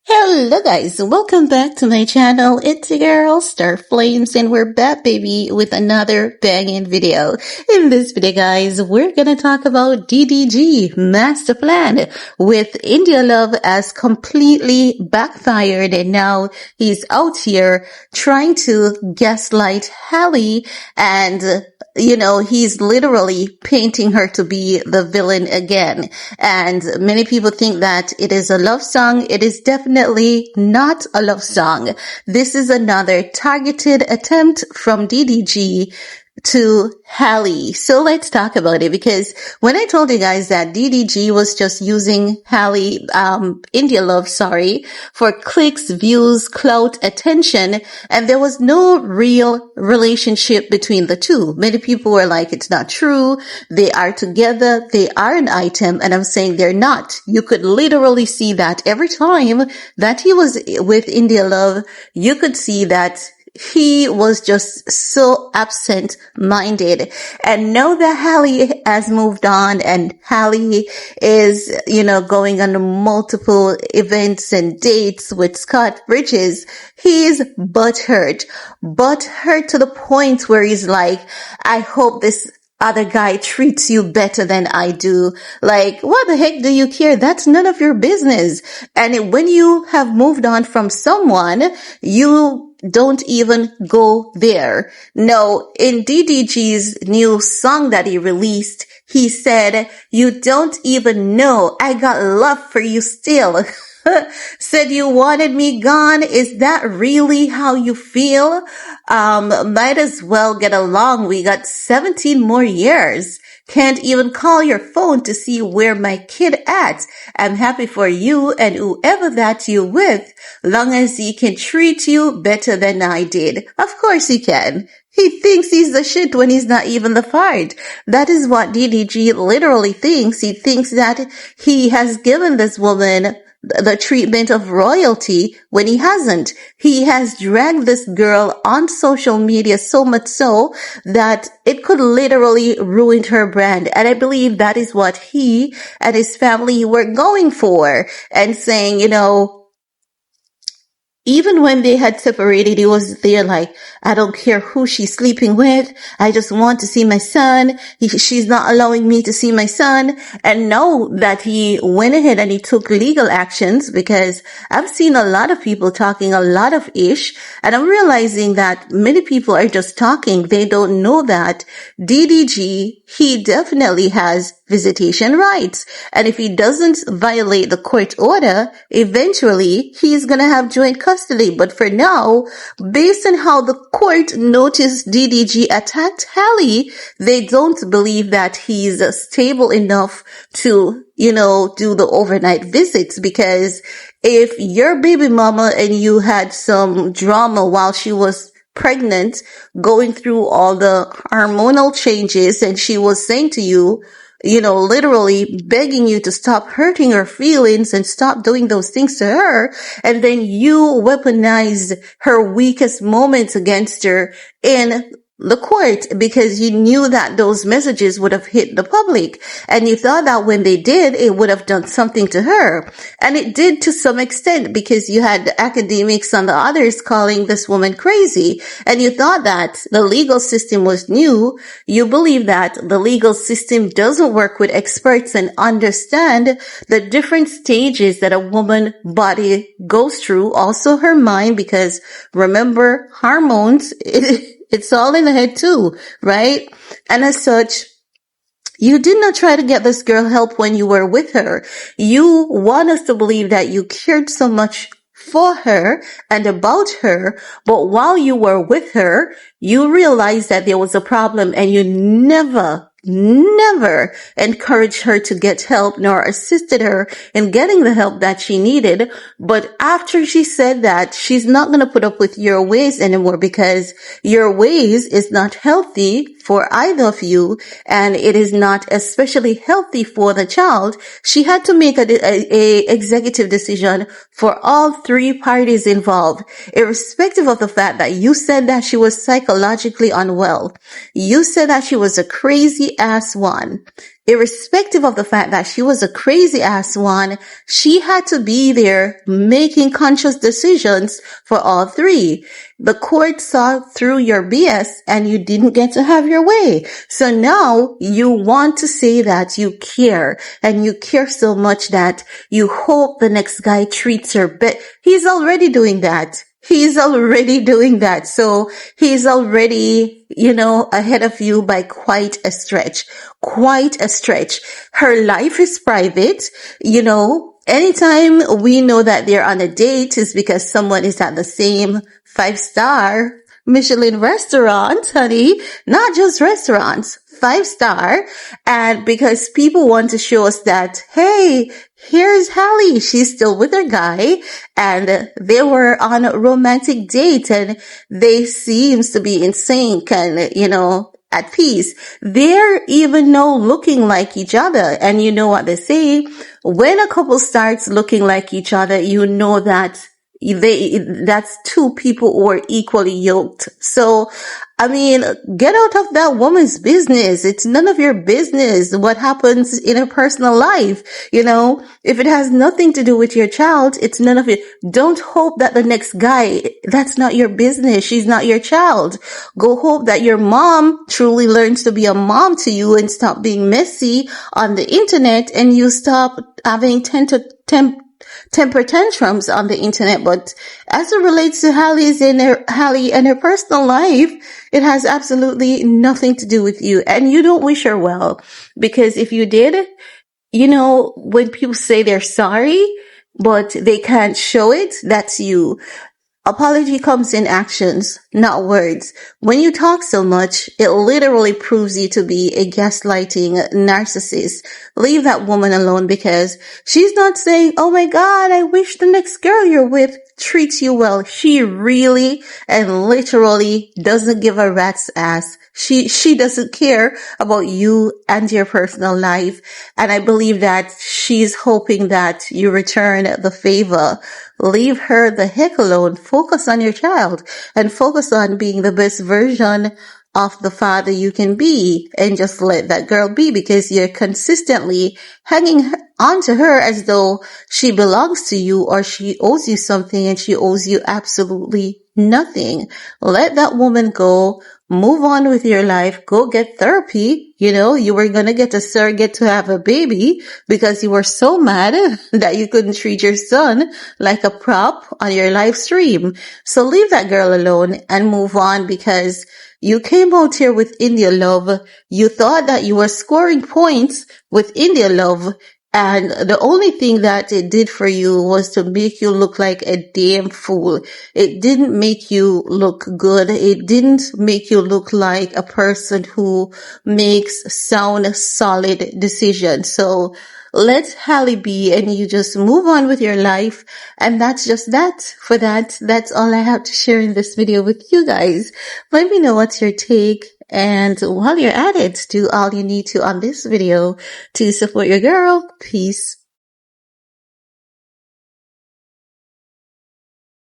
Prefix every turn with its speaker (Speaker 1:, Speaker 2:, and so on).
Speaker 1: Hello guys, welcome back to my channel. It's your girl Star Flames and we're back baby with another banging video. In this video guys, we're gonna talk about DDG Master Plan with indialove as completely backfired and now he's out here trying to gaslight Halle and he's literally painting her to be the villain again. And many people think that it is a love song. It is definitely not a love song. This is another targeted attempt from DDG to Halle. So let's talk about it, because when I told you guys that DDG was just using Halle, indialove, for clicks, views, clout, attention, and there was no real relationship between the two. Many people were like, it's not true. They are together. They are an item. And I'm saying they're not. You could literally see that every time that he was with indialove, you could see that he was just so absent-minded. And now that Halle has moved on and Halle is, going on multiple events and dates with Scott Bridges, he's butthurt to the point where he's like, I hope this other guy treats you better than I do. Like, what the heck do you care? That's none of your business. And when you have moved on from someone, you don't even go there. No, in DDG's new song that he released, he said, you don't even know I got love for you still. Said you wanted me gone. Is that really how you feel? Might as well get along. We got 17 more years. Can't even call your phone to see where my kid at. I'm happy for you and whoever that you with, long as he can treat you better than I did. Of course he can. He thinks he's the shit when he's not even the fart. That is what DDG literally thinks. He thinks that he has given this woman the treatment of royalty when he hasn't. He has dragged this girl on social media so much so that it could literally ruin her brand. And I believe that is what he and his family were going for and saying, even when they had separated, he was there like, I don't care who she's sleeping with. I just want to see my son. She's not allowing me to see my son. And now that he went ahead and he took legal actions, because I've seen a lot of people talking a lot of ish, and I'm realizing that many people are just talking. They don't know that DDG, he definitely has visitation rights. And if he doesn't violate the court order, eventually he's going to have joint custody. But for now, based on how the court noticed DDG attacked Halle, they don't believe that he's stable enough to, do the overnight visits. Because if your baby mama and you had some drama while she was pregnant, going through all the hormonal changes, and she was saying to you, literally begging you to stop hurting her feelings and stop doing those things to her. And then you weaponize her weakest moments against her in the court because you knew that those messages would have hit the public. And you thought that when they did, it would have done something to her. And it did to some extent, because you had the academics and the others calling this woman crazy. And you thought that the legal system was new. You believe that the legal system doesn't work with experts and understand the different stages that a woman's body goes through. Also her mind, because remember, hormones, it's all in the head too, right? And as such, you did not try to get this girl help when you were with her. You want us to believe that you cared so much for her and about her, but while you were with her, you realized that there was a problem and you never encouraged her to get help nor assisted her in getting the help that she needed. But after she said that, she's not going to put up with your ways anymore because your ways is not healthy for either of you, and it is not especially healthy for the child. She had to make a executive decision for all three parties involved, irrespective of the fact that you said that she was psychologically unwell. You said that she was a crazy ass one. irrespective of the fact that she was a crazy ass one, she had to be there making conscious decisions for all three. The court saw through your BS and you didn't get to have your way. So now you want to say that you care, and you care so much that you hope the next guy treats her better. He's already doing that. He's already doing that. So he's already, ahead of you by quite a stretch. Quite a stretch. Her life is private. Anytime we know that they're on a date is because someone is at the same 5-star Michelin restaurant, honey. Not just restaurants, 5-star. And because people want to show us that, hey, here's Halle. She's still with her guy and they were on a romantic date and they seems to be in sync and, at peace. They're even now looking like each other. And you know what they say? When a couple starts looking like each other, you know that that's two people who are equally yoked. So, get out of that woman's business. It's none of your business what happens in her personal life. If it has nothing to do with your child, it's none of it. Don't hope that the next guy, that's not your business. She's not your child. Go hope that your mom truly learns to be a mom to you and stop being messy on the internet, and you stop having temper tantrums on the internet. But as it relates to Halle and her personal life, it has absolutely nothing to do with you, and you don't wish her well, because if you did, when people say they're sorry, but they can't show it, that's you. Apology comes in actions, not words. When you talk so much, it literally proves you to be a gaslighting narcissist. Leave that woman alone, because she's not saying, oh my God, I wish the next girl you're with treats you well. She really and literally doesn't give a rat's ass. She doesn't care about you and your personal life. And I believe that she's hoping that you return the favor. Leave her the heck alone. Focus on your child and focus on being the best version of the father you can be, and just let that girl be, because you're consistently hanging on to her as though she belongs to you or she owes you something, and she owes you absolutely nothing. Let that woman go. Move on with your life. Go get therapy. You were going to get a surrogate to have a baby because you were so mad that you couldn't treat your son like a prop on your live stream. So leave that girl alone and move on, because you came out here with indialove. You thought that you were scoring points with indialove, and the only thing that it did for you was to make you look like a damn fool. It didn't make you look good. It didn't make you look like a person who makes sound, solid decisions. So let Halle be, and you just move on with your life. And that's just that. For that, that's all I have to share in this video with you guys. Let me know what's your take. And while you're at it, do all you need to on this video to support your girl. Peace.